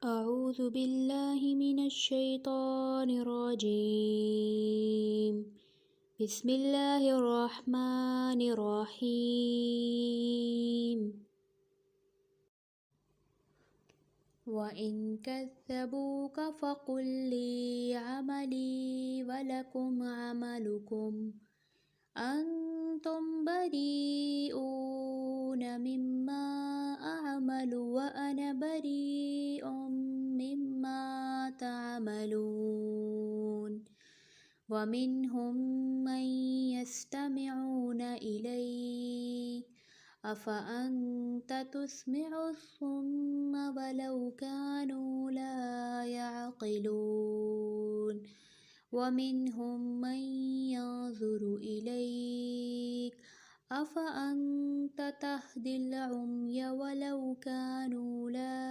أعوذ بالله من الشيطان الرجيم. بسم الله الرحمن الرحيم. وإن كذبوك فقل لي عملي ولكم عملكم أنتم بريئون مما أعمل وأنا بريء مما تعملون. ومنهم من يستمعون إليك أفأنت تسمع الصم ولو كانوا لا يعقلون. ومنهم من ينظر إليك أفأنت تهدي العمي ولو كانوا لا